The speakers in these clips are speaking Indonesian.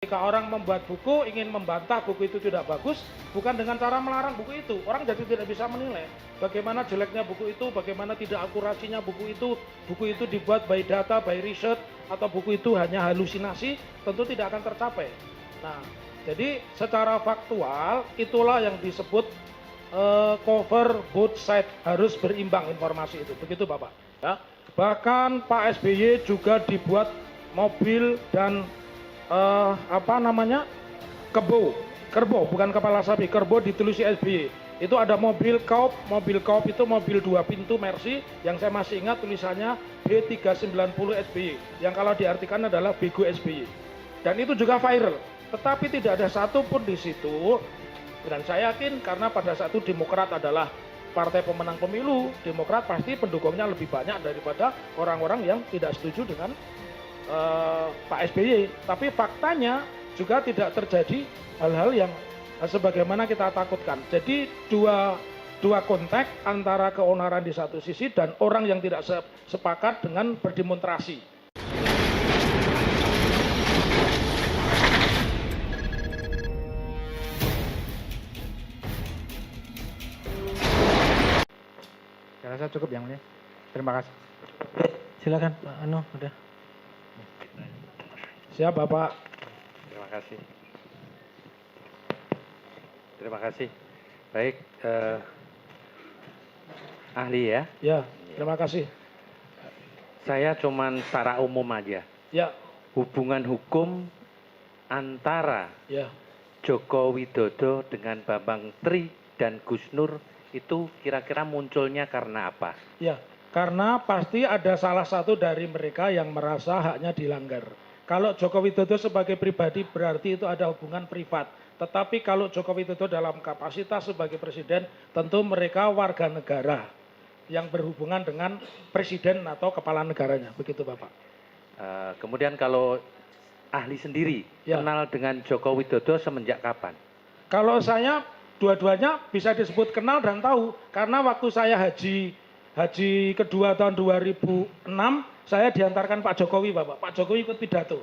Ketika orang membuat buku, ingin membantah buku itu tidak bagus, bukan dengan cara melarang buku itu. Orang jadi tidak bisa menilai bagaimana jeleknya buku itu, bagaimana tidak akurasinya buku itu dibuat by data, by research, atau buku itu hanya halusinasi, tentu tidak akan tercapai. Nah, jadi secara faktual, itulah yang disebut cover both side, harus berimbang informasi itu. Begitu Bapak. Ya. Bahkan Pak SBY juga dibuat mobil dan kerbo, bukan kepala sapi, kerbo ditulis SBY. Itu ada mobil Kaup itu mobil 2 pintu Mercy, yang saya masih ingat tulisannya B390 SBY, yang kalau diartikan adalah Bego SBY. Dan itu juga viral, tetapi tidak ada satupun di situ, dan saya yakin karena pada saat itu Demokrat adalah partai pemenang pemilu, Demokrat pasti pendukungnya lebih banyak daripada orang-orang yang tidak setuju dengan Pak SBY. Tapi faktanya juga tidak terjadi hal-hal yang sebagaimana kita takutkan. Jadi dua konteks antara keonaran di satu sisi dan orang yang tidak sepakat dengan berdemonstrasi. Saya rasa cukup yang mulia. Terima kasih. Silakan Pak Ano, udah. Siap Bapak. Terima kasih. Terima kasih. Baik, ahli ya. Ya, terima kasih. Saya cuman secara umum aja. Ya. Hubungan hukum antara Joko Widodo dengan Bambang Tri dan Gus Nur itu kira-kira munculnya karena apa? Ya, karena pasti ada salah satu dari mereka yang merasa haknya dilanggar. Kalau Joko Widodo sebagai pribadi berarti itu ada hubungan privat. Tetapi kalau Joko Widodo dalam kapasitas sebagai presiden, tentu mereka warga negara yang berhubungan dengan presiden atau kepala negaranya. Begitu Bapak. Kemudian kalau ahli sendiri kenal dengan Joko Widodo semenjak kapan? Kalau saya dua-duanya bisa disebut kenal dan tahu. Karena waktu saya haji kedua tahun 2006, saya diantarkan Pak Jokowi, Bapak. Pak Jokowi ikut pidato.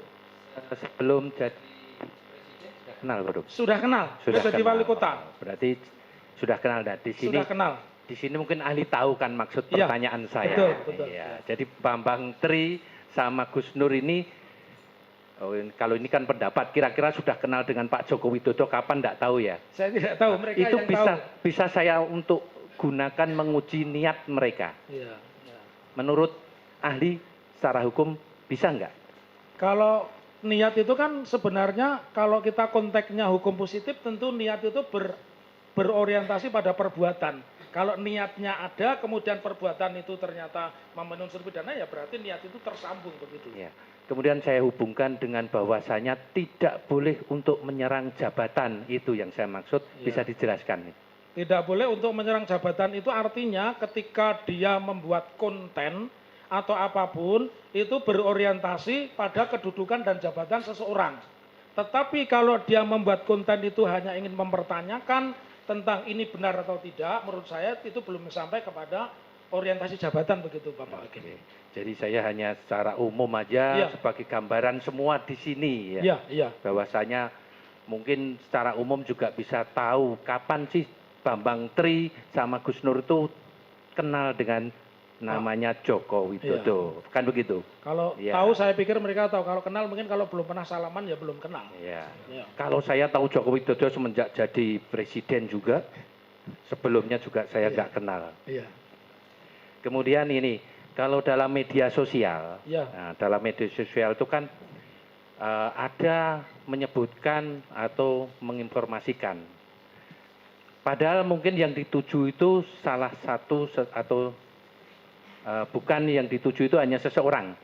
Sebelum jadi presiden kenal, Bro? Sudah kenal. Sudah jadi wali kota. Berarti sudah kenal. Dan di sini, sudah kenal. Di sini mungkin ahli tahu kan maksud pertanyaan saya. Betul. Ya, jadi Bambang Tri sama Gus Nur ini, kalau ini kan pendapat, kira-kira sudah kenal dengan Pak Joko Widodo kapan? Tidak tahu ya. Saya tidak tahu. Mereka itu yang bisa saya untuk gunakan menguji niat mereka. Ya. Menurut ahli secara hukum bisa nggak? Kalau niat itu kan sebenarnya kalau kita konteksnya hukum positif tentu niat itu berorientasi pada perbuatan. Kalau niatnya ada kemudian perbuatan itu ternyata memenuhi unsur pidana ya berarti niat itu tersambung begitu. Ya. Kemudian saya hubungkan dengan bahwasanya tidak boleh untuk menyerang jabatan, itu yang saya maksud, bisa dijelaskan. Tidak boleh untuk menyerang jabatan itu artinya ketika dia membuat konten atau apapun itu berorientasi pada kedudukan dan jabatan seseorang. Tetapi kalau dia membuat konten itu hanya ingin mempertanyakan tentang ini benar atau tidak, menurut saya itu belum sampai kepada orientasi jabatan begitu Bapak. Oke. Jadi saya hanya secara umum aja sebagai gambaran semua di sini ya. Bahwasanya mungkin secara umum juga bisa tahu kapan sih Bambang Tri sama Gus Nur itu kenal dengan namanya Joko Widodo. Kan begitu? Kalau tahu saya pikir mereka tahu, kalau kenal mungkin, kalau belum pernah salaman ya belum kenal. Kalau saya tahu Joko Widodo semenjak jadi presiden juga, sebelumnya juga saya nggak kenal. Kemudian ini, kalau dalam media sosial, nah, dalam media sosial itu kan ada menyebutkan atau menginformasikan. Padahal mungkin yang dituju itu salah satu atau bukan yang dituju itu hanya seseorang.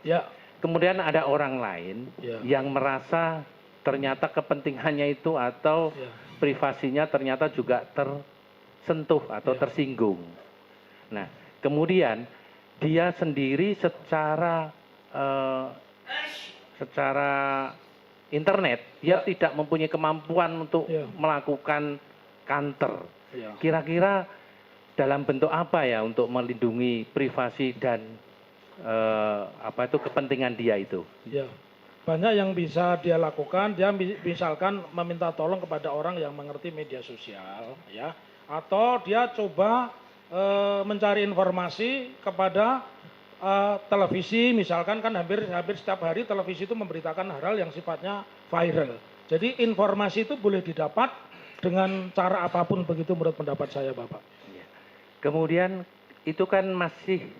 Kemudian ada orang lain yang merasa ternyata kepentingannya itu atau privasinya ternyata juga tersentuh atau tersinggung. Nah, kemudian dia sendiri secara internet dia tidak mempunyai kemampuan untuk melakukan counter. Kira-kira dalam bentuk apa ya untuk melindungi privasi dan kepentingan dia itu? banyak yang bisa dia lakukan. Dia misalkan meminta tolong kepada orang yang mengerti media sosial, ya, atau dia coba mencari informasi kepada televisi, misalkan kan hampir setiap hari televisi itu memberitakan hal yang sifatnya viral. Jadi informasi itu boleh didapat dengan cara apapun, begitu menurut pendapat saya, Bapak. Kemudian itu kan masih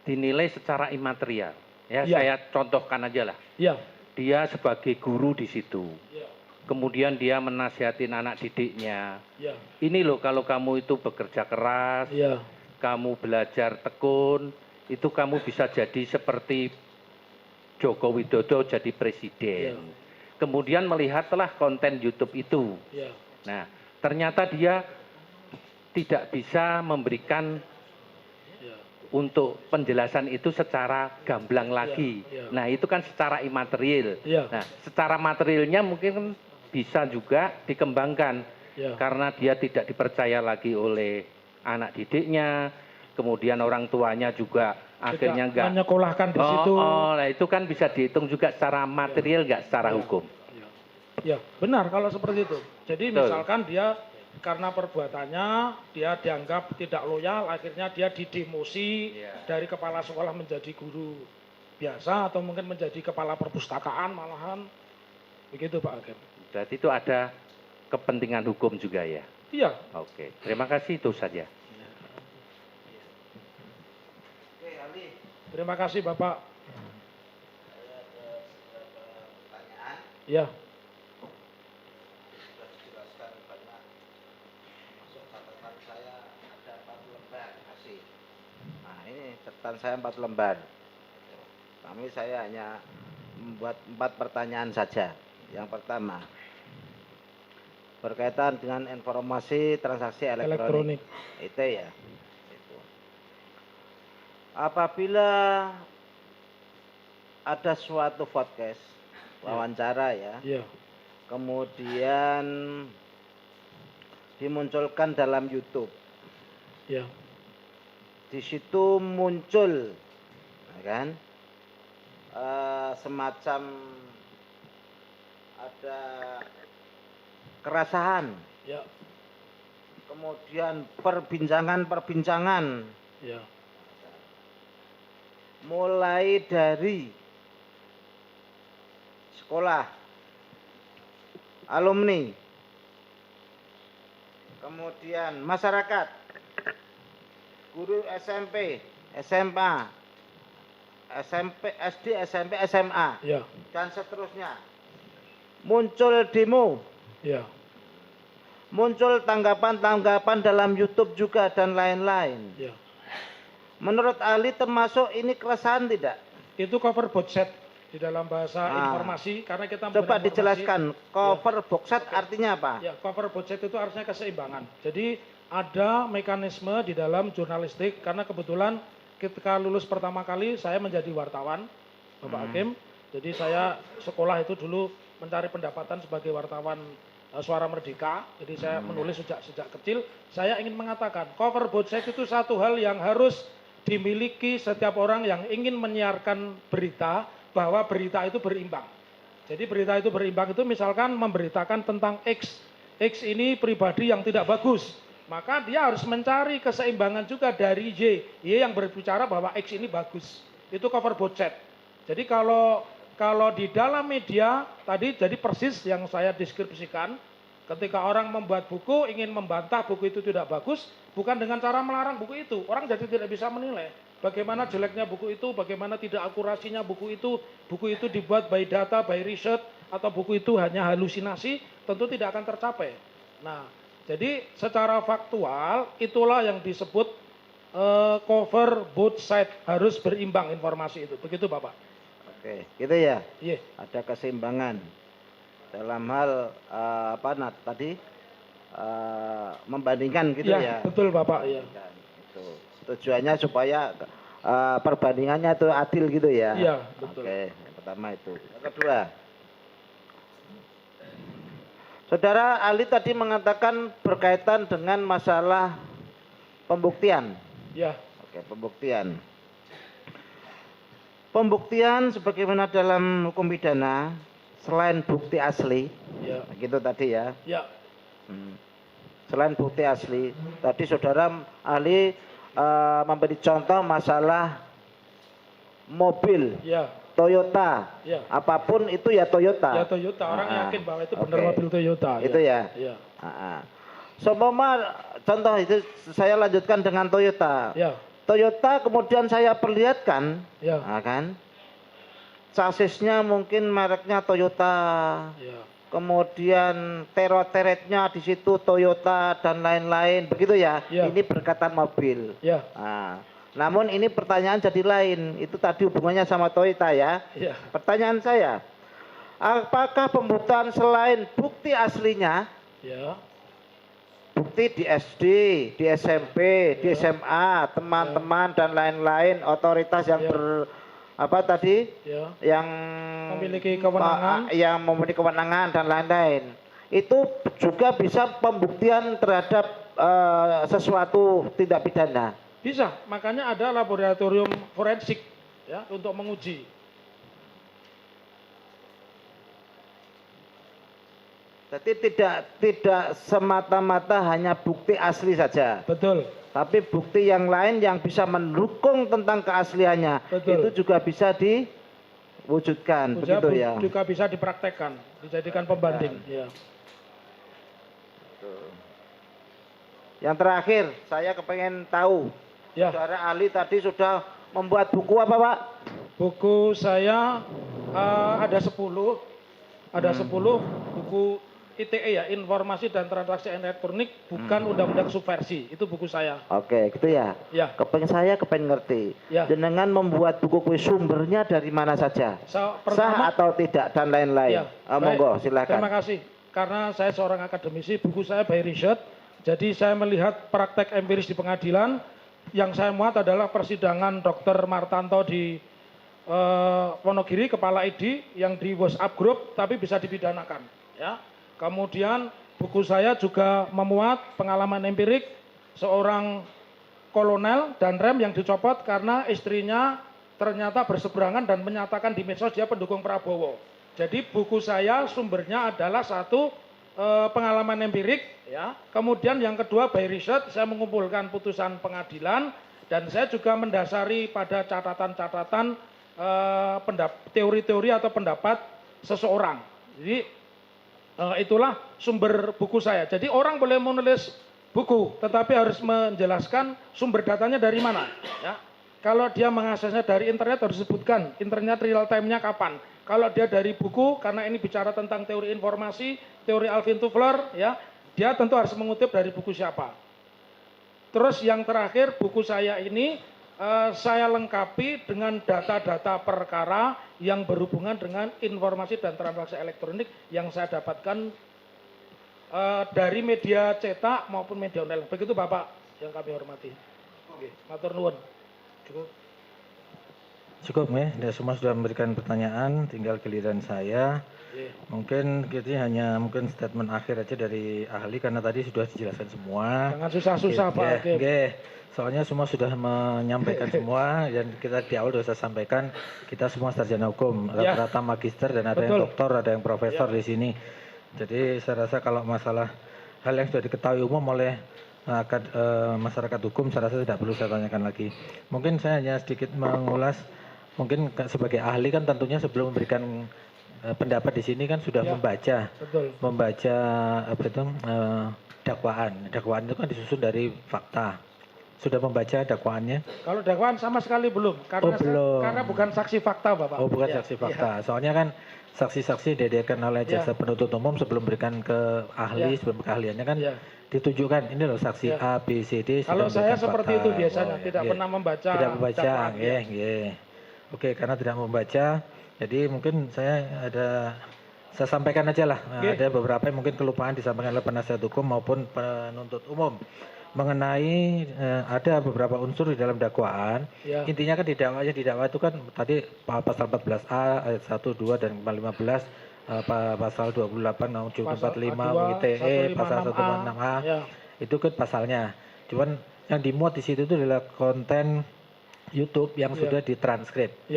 dinilai secara imaterial. Ya, Ya. saya contohkan aja lah. Ya. Dia sebagai guru di situ. Ya. Kemudian dia menasihatin anak didiknya. Ya. Ini loh kalau kamu itu bekerja keras, Ya. kamu belajar tekun, itu kamu bisa jadi seperti Joko Widodo jadi presiden. Ya. Kemudian melihatlah konten YouTube itu. Ya. Nah, ternyata dia tidak bisa memberikan untuk penjelasan itu secara gamblang lagi. Ya. Nah, itu kan secara imaterial. Ya. Nah, secara materialnya mungkin bisa juga dikembangkan. Ya. Karena dia tidak dipercaya lagi oleh anak didiknya, kemudian orang tuanya juga akhirnya enggak menyekolahkan di situ. Nah itu kan bisa dihitung juga secara material, enggak secara hukum. Ya, benar kalau seperti itu. Jadi Betul. misalkan dia karena perbuatannya dia dianggap tidak loyal, akhirnya dia didemosi dari kepala sekolah menjadi guru biasa atau mungkin menjadi kepala perpustakaan malahan. Begitu Pak Hakim. Berarti itu ada kepentingan hukum juga ya? Iya. Oke, terima kasih, itu saja. Terima kasih Bapak. Ya. Catatan saya 4 lembar. Kami saya hanya membuat 4 pertanyaan saja. Yang pertama, berkaitan dengan informasi transaksi elektronik. Itu ya. Itu. Apabila ada suatu podcast, wawancara ya, kemudian dimunculkan dalam YouTube. Ya. Di situ muncul, kan, semacam ada kerasahan, Ya. kemudian perbincangan, Ya. mulai dari sekolah, alumni, kemudian masyarakat, guru SMP, SMA, SD, SMP, SMA, Ya. dan seterusnya. Muncul demo, Ya. muncul tanggapan-tanggapan dalam YouTube juga dan lain-lain. Ya. Menurut ahli termasuk ini keresahan tidak? Itu cover box set di dalam bahasa informasi karena kita Coba informasi. dijelaskan, cover box set artinya apa? Ya, cover box set itu artinya keseimbangan. Jadi ada mekanisme di dalam jurnalistik karena kebetulan ketika lulus pertama kali saya menjadi wartawan, Bapak Hakim. Jadi saya sekolah itu dulu mencari pendapatan sebagai wartawan Suara Merdeka. Jadi saya menulis sejak kecil. Saya ingin mengatakan cover box set itu satu hal yang harus dimiliki setiap orang yang ingin menyiarkan berita, bahwa berita itu berimbang. Jadi berita itu berimbang itu misalkan memberitakan tentang X ini pribadi yang tidak bagus, maka dia harus mencari keseimbangan juga dari Y yang berbicara bahwa X ini bagus. Itu cover box set. Jadi kalau di dalam media tadi jadi persis yang saya deskripsikan, ketika orang membuat buku ingin membantah buku itu tidak bagus, bukan dengan cara melarang buku itu. Orang jadi tidak bisa menilai bagaimana jeleknya buku itu, bagaimana tidak akurasinya buku itu dibuat by data, by research, atau buku itu hanya halusinasi, tentu tidak akan tercapai. Nah, jadi secara faktual itulah yang disebut cover both side, harus berimbang informasi itu. Begitu Bapak. Oke, gitu ya. Iya. Ada keseimbangan dalam hal tadi membandingkan gitu ya. Betul Bapak, ya. Itu tujuannya supaya perbandingannya itu adil gitu ya. Iya, betul. Oke, yang pertama itu. Yang kedua, Saudara ahli tadi mengatakan berkaitan dengan masalah pembuktian. Ya. Oke, pembuktian. Pembuktian sebagaimana dalam hukum pidana selain bukti asli, Ya. gitu tadi ya. Ya. Selain bukti asli, tadi saudara ahli memberi contoh masalah mobil Ya. Toyota, Ya. apapun itu ya Toyota. Ya Toyota, orang yakin bahwa itu benar Oke. mobil Toyota. Itu ya. Ya. Seumpama contoh itu saya lanjutkan dengan Toyota. Ya. Toyota kemudian saya perlihatkan, Ya. kan? Sasisnya mungkin mereknya Toyota. Ya. Kemudian teretnya di situ Toyota dan lain-lain, begitu ya. Ya. Ini berkaitan mobil. Ya. Namun ini pertanyaan jadi lain. Itu tadi hubungannya sama Toyota ya. Ya. Pertanyaan saya, apakah pembuktian selain bukti aslinya, Ya. bukti di SD, di SMP, di SMA, teman-teman dan lain-lain, otoritas yang Ya. yang Memiliki kewenangan. yang memiliki kewenangan dan lain-lain, itu juga bisa pembuktian terhadap sesuatu tindak pidana. Bisa, makanya ada laboratorium forensik ya untuk menguji. Jadi tidak semata-mata hanya bukti asli saja, Betul. tapi bukti yang lain yang bisa mendukung tentang keasliannya. Betul. Itu juga bisa diwujudkan, begitu ya. Juga bisa dipraktekkan, dijadikan pembanding. Ya. Yang terakhir, saya kepengen tahu, Ya. saudara ahli tadi sudah membuat buku apa, Pak? Buku saya ada 10. Ada 10 buku ITE ya, Informasi dan Transaksi Elektronik, bukan undang-undang subversi. Itu buku saya. Oke, gitu ya. Ya. Saya kepengen ngerti. Ya. Dengan membuat buku kuis sumbernya dari mana saja? Sah Pertama, atau tidak dan lain-lain. ya, baik. Monggo, silakan. Terima kasih. Karena saya seorang akademisi, buku saya by research. Jadi saya melihat praktek empiris di pengadilan. Yang saya muat adalah persidangan Dr. Martanto di Wonogiri, kepala ID, yang di WhatsApp group, tapi bisa dipidanakan. Ya. Kemudian buku saya juga memuat pengalaman empirik seorang kolonel dan rem yang dicopot karena istrinya ternyata berseberangan dan menyatakan di medsos dia pendukung Prabowo. Jadi buku saya sumbernya adalah satu pengalaman empirik, ya. Kemudian yang kedua by research, saya mengumpulkan putusan pengadilan dan saya juga mendasari pada catatan-catatan teori-teori atau pendapat seseorang. Jadi itulah sumber buku saya. Jadi orang boleh menulis buku, tetapi harus menjelaskan sumber datanya dari mana. Ya. Kalau dia mengaksesnya dari internet harus disebutkan internet real time-nya kapan. Kalau dia dari buku, karena ini bicara tentang teori informasi, teori Alvin Toffler, ya, dia tentu harus mengutip dari buku siapa. Terus yang terakhir, buku saya ini saya lengkapi dengan data-data perkara yang berhubungan dengan informasi dan transaksi elektronik yang saya dapatkan dari media cetak maupun media online. Begitu Bapak yang kami hormati. Oke, matur nuwun. Cukup ya, semua sudah memberikan pertanyaan, tinggal giliran saya. Mungkin kita hanya statement akhir aja dari ahli karena tadi sudah dijelaskan semua. Jangan susah-susah Pak Hakim. Soalnya semua sudah menyampaikan semua dan kita di awal sudah saya sampaikan kita semua sarjana hukum, rata-rata magister dan ada yang doktor, ada yang profesor di sini. Jadi saya rasa kalau masalah hal yang sudah diketahui umum oleh masyarakat hukum saya rasa tidak perlu saya tanyakan lagi. Mungkin saya hanya sedikit mengulas, mungkin sebagai ahli kan tentunya sebelum memberikan pendapat di sini kan sudah membaca dakwaan. Dakwaan itu kan disusun dari fakta. Sudah membaca dakwaannya? Kalau dakwaan sama sekali belum, karena belum. Karena bukan saksi fakta Bapak. Oh bukan saksi fakta. Soalnya kan saksi-saksi dihadirkan oleh jaksa penuntut umum sebelum berikan ke ahli, sebelum keahliannya kan ditunjukkan ini loh saksi A, B, C, D. Kalau saya seperti fakta. itu biasanya, tidak pernah membaca. Tidak membaca, dakwaan, Oke, karena tidak membaca, jadi mungkin saya sampaikan aja lah. Ada beberapa yang mungkin kelupaan disampaikan oleh penasihat hukum maupun penuntut umum. Mengenai ada beberapa unsur di dalam dakwaan. Intinya kan didakwa itu kan tadi pasal 14A ayat 1, 2 dan 15, pasal 28 nomor 45 ITE, pasal 146A. Itu kan pasalnya. Cuman yang dimuat di situ itu adalah konten YouTube yang sudah ditranskrip.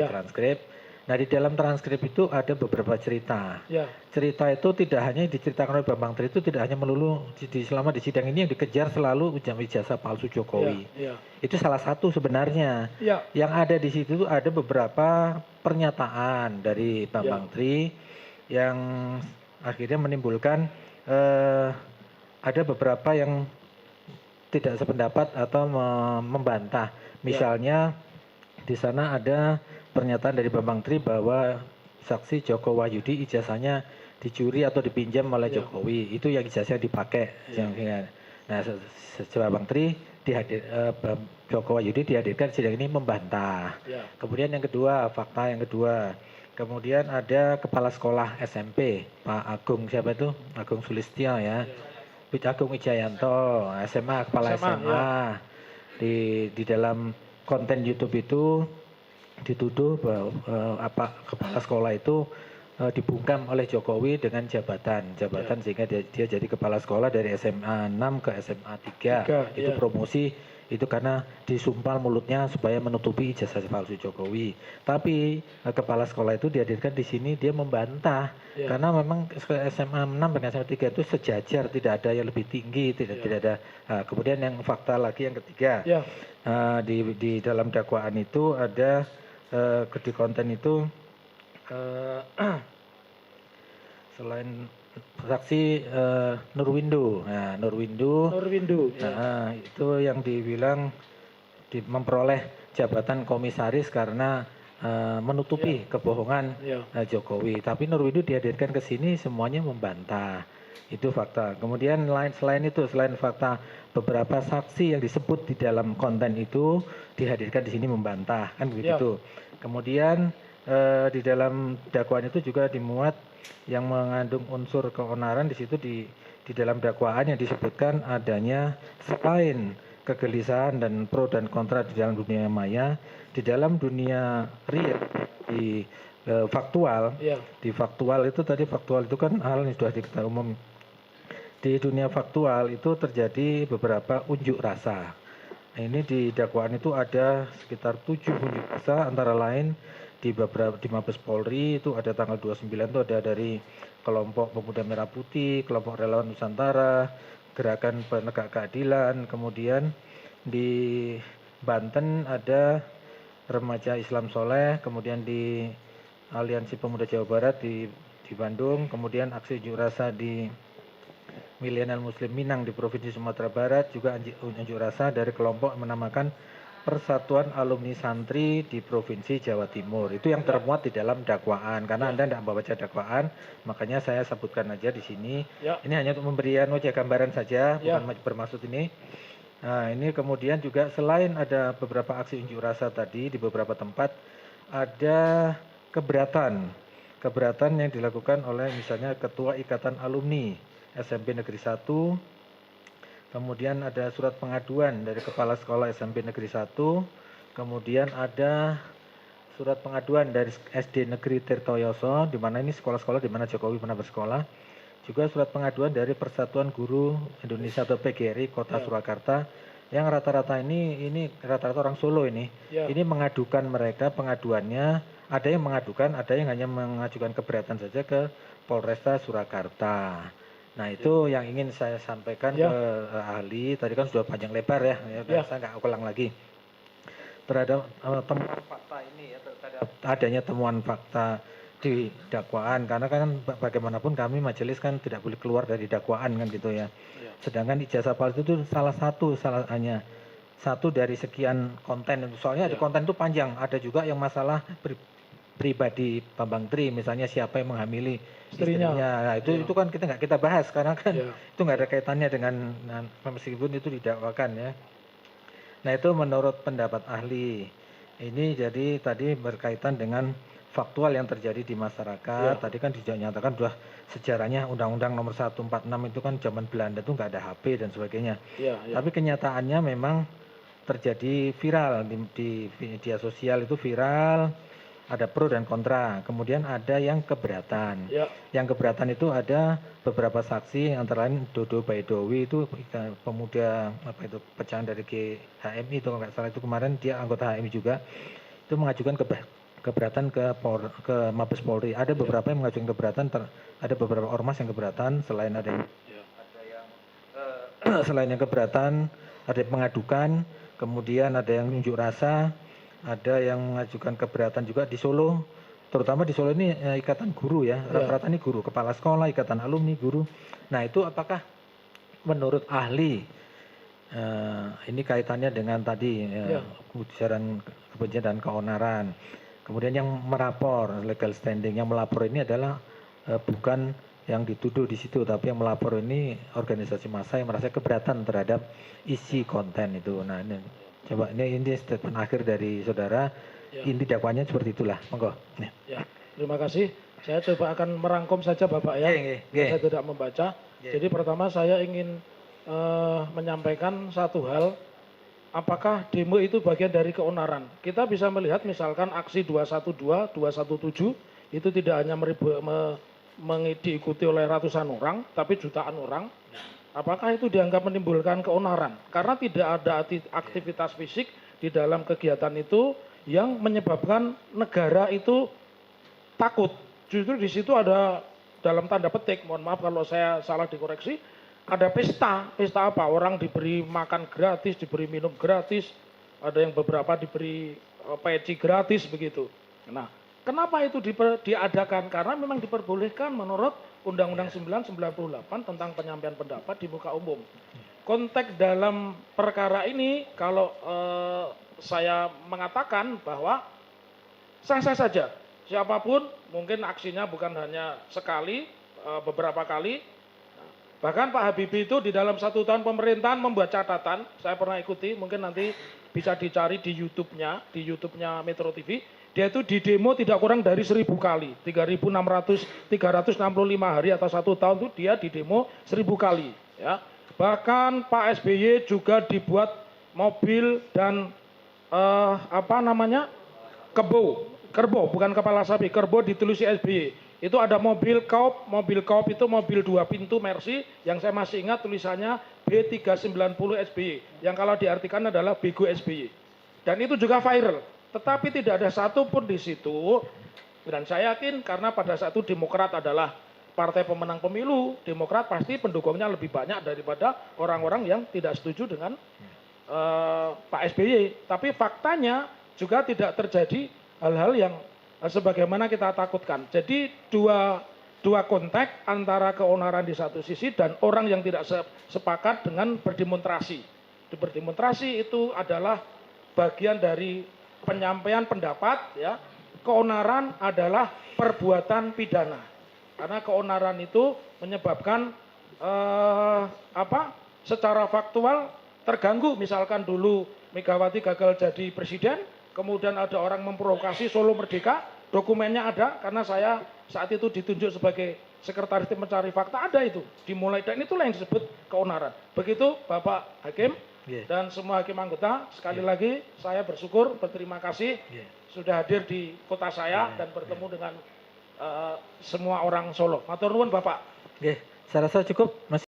Nah, di dalam transkrip itu ada beberapa cerita. Cerita itu tidak hanya diceritakan oleh Bambang Tri, itu tidak hanya melulu selama di sidang ini yang dikejar selalu ijazah palsu Jokowi. Itu salah satu sebenarnya. Yang ada di situ ada beberapa pernyataan dari Bambang Tri yang akhirnya menimbulkan ada beberapa yang tidak sependapat atau membantah. Misalnya di sana ada pernyataan dari Bambang Tri bahwa saksi Joko Wahyudi ijazahnya dicuri atau dipinjam oleh Jokowi. Itu yang ijazah dipakai. Nah, Bambang Tri Joko Wahyudi dihadirkan sidang ini membantah. Kemudian yang kedua, fakta yang kedua. Kemudian ada kepala sekolah SMP, Pak Agung siapa itu? Agung Sulistyo ya. Agung Wijayanto, SMA, kepala SMA. Di dalam konten YouTube itu dituduh bahwa kepala sekolah itu dibungkam oleh Jokowi dengan jabatan sehingga dia jadi kepala sekolah dari SMA 6 ke SMA 3. Itu promosi itu karena disumpal mulutnya supaya menutupi ijazah palsu Jokowi. Tapi kepala sekolah itu dihadirkan di sini dia membantah karena memang SMA 6 dan SMA 3 itu sejajar, tidak ada yang lebih tinggi, tidak ada. Kemudian yang fakta lagi yang ketiga. Di dalam dakwaan itu ada di konten itu selain saksi Nurwindo. Nah, Nurwindo itu yang dibilang memperoleh jabatan komisaris karena menutupi kebohongan Jokowi. Tapi Nurwindo dihadirkan ke sini semuanya membantah. Itu fakta. Kemudian selain fakta, beberapa saksi yang disebut di dalam konten itu dihadirkan di sini membantah, kan begitu. Kemudian di dalam dakwaan itu juga dimuat yang mengandung unsur keonaran. Di situ di dalam dakwaan yang disebutkan adanya selain kegelisahan dan pro dan kontra di dalam dunia maya, di dalam dunia real, di faktual. Di faktual itu tadi, faktual itu kan hal yang sudah diketahui umum. Di dunia faktual itu terjadi beberapa unjuk rasa. Ini di dakwaan itu ada sekitar 7 unjuk rasa, antara lain di Mabes Polri itu ada tanggal 29 itu ada dari kelompok Pemuda Merah Putih, kelompok Relawan Nusantara, Gerakan Penegak Keadilan, kemudian di Banten ada Remaja Islam Soleh, kemudian di Aliansi Pemuda Jawa Barat di Bandung, kemudian aksi unjuk rasa di Milenial Muslim Minang di Provinsi Sumatera Barat, juga unjuk rasa dari kelompok yang menamakan Persatuan Alumni Santri di Provinsi Jawa Timur. Itu yang termuat di dalam dakwaan. Karena Anda tidak membaca dakwaan, makanya saya sebutkan aja di sini. Ini hanya untuk memberikan gambaran saja, bukan bermaksud ini. Nah, ini kemudian juga selain ada beberapa aksi unjuk rasa tadi di beberapa tempat, ada keberatan yang dilakukan oleh misalnya Ketua Ikatan Alumni SMP Negeri 1, kemudian ada surat pengaduan dari Kepala Sekolah SMP Negeri 1, kemudian ada surat pengaduan dari SD Negeri Tirtoyoso, di mana ini sekolah-sekolah di mana Jokowi pernah bersekolah, juga surat pengaduan dari Persatuan Guru Indonesia atau PGRI Kota Surakarta, yang rata-rata ini rata-rata orang Solo ini mengadukan mereka, pengaduannya ada yang mengadukan, ada yang hanya mengajukan keberatan saja ke Polresta Surakarta. Nah, itu yang ingin saya sampaikan ke ahli. Tadi kan sudah panjang lebar ya, saya nggak ulang lagi. Terhadap temuan fakta ini terhadap adanya temuan fakta di dakwaan, karena kan bagaimanapun kami majelis kan tidak boleh keluar dari dakwaan kan gitu ya. Sedangkan ijazah palsu itu hanya satu dari sekian konten. Soalnya di konten itu panjang, ada juga yang masalah pribadi Bambang Tri, misalnya siapa yang menghamili istrinya. Nah, itu kan kita bahas karena kan itu nggak ada kaitannya dengan meskipun itu didakwakan ya. Nah, itu menurut pendapat ahli. Ini jadi tadi berkaitan dengan faktual yang terjadi di masyarakat. Tadi kan dinyatakan sudah sejarahnya Undang-Undang Nomor 146 itu kan zaman Belanda itu nggak ada HP dan sebagainya. Tapi kenyataannya memang terjadi viral di media sosial itu viral. ada pro dan kontra. Kemudian ada yang keberatan. Ya. Yang keberatan itu ada beberapa saksi, antara lain Dodo Baidowi itu pemuda pecahan dari GHMI itu kalau nggak salah, itu kemarin dia anggota HMI juga, itu mengajukan keberatan ke Mabes Polri. Ada beberapa yang mengajukan keberatan, ada beberapa ormas yang keberatan, selain ada yang selain yang keberatan, ada yang mengadukan, kemudian ada yang unjuk rasa, ada yang mengajukan keberatan juga di Solo, terutama di Solo ini ikatan guru ya, rata-rata ini guru, kepala sekolah, ikatan alumni, guru. Nah itu apakah menurut ahli, ini kaitannya dengan tadi ujaran kebencian dan keonaran. Kemudian yang merapor, legal standing, yang melapor ini adalah bukan yang dituduh di situ, tapi yang melapor ini organisasi massa yang merasa keberatan terhadap isi konten itu. Nah ini coba ini statement akhir dari saudara, inti dakwanya seperti itulah, monggo. Ya, terima kasih. Saya coba akan merangkum saja Bapak ya, saya tidak membaca. Jadi pertama saya ingin menyampaikan satu hal, apakah demo itu bagian dari keonaran? Kita bisa melihat misalkan aksi 212, 217 itu tidak hanya diikuti oleh ratusan orang, tapi jutaan orang. Apakah itu dianggap menimbulkan keonaran? Karena tidak ada aktivitas fisik di dalam kegiatan itu yang menyebabkan negara itu takut. Justru di situ ada, dalam tanda petik, mohon maaf kalau saya salah dikoreksi, ada pesta. Pesta apa? Orang diberi makan gratis, diberi minum gratis, ada yang beberapa diberi peci gratis begitu. Nah, kenapa itu diadakan? Karena memang diperbolehkan menurut Undang-Undang 998 tentang penyampaian pendapat di muka umum. Konteks dalam perkara ini, kalau saya mengatakan bahwa sah-sah saja. Siapapun, mungkin aksinya bukan hanya sekali, beberapa kali. Bahkan Pak Habibie itu di dalam 1 tahun pemerintahan membuat catatan, saya pernah ikuti, mungkin nanti bisa dicari di YouTube-nya Metro TV. Dia itu di demo tidak kurang dari 1000 kali, 365 hari atau 1 tahun itu dia di demo 1000 kali. Ya. Bahkan Pak SBY juga dibuat mobil dan kerbau, bukan kepala sapi, kerbau ditulisi SBY. Itu ada mobil Kaup itu mobil 2 pintu Mercy yang saya masih ingat tulisannya B390 SBY, yang kalau diartikan adalah Bego SBY. Dan itu juga viral. Tetapi tidak ada satupun di situ, dan saya yakin karena pada saat itu Demokrat adalah partai pemenang pemilu, Demokrat pasti pendukungnya lebih banyak daripada orang-orang yang tidak setuju dengan Pak SBY. Tapi faktanya juga tidak terjadi hal-hal yang sebagaimana kita takutkan. Jadi dua konteks antara keonaran di satu sisi dan orang yang tidak sepakat dengan berdemonstrasi. Berdemonstrasi itu adalah bagian dari penyampaian pendapat, ya. Keonaran adalah perbuatan pidana. Karena keonaran itu menyebabkan secara faktual terganggu. Misalkan dulu Megawati gagal jadi presiden, kemudian ada orang memprovokasi Solo Merdeka, dokumennya ada karena saya saat itu ditunjuk sebagai sekretaris tim mencari fakta, ada itu dimulai, dan itulah yang disebut keonaran. Begitu Bapak Hakim. Dan semua hakim anggota, sekali lagi saya berterima kasih sudah hadir di kota saya dan bertemu dengan semua orang Solo. Matur nuwun Bapak. Saya rasa cukup, Mas.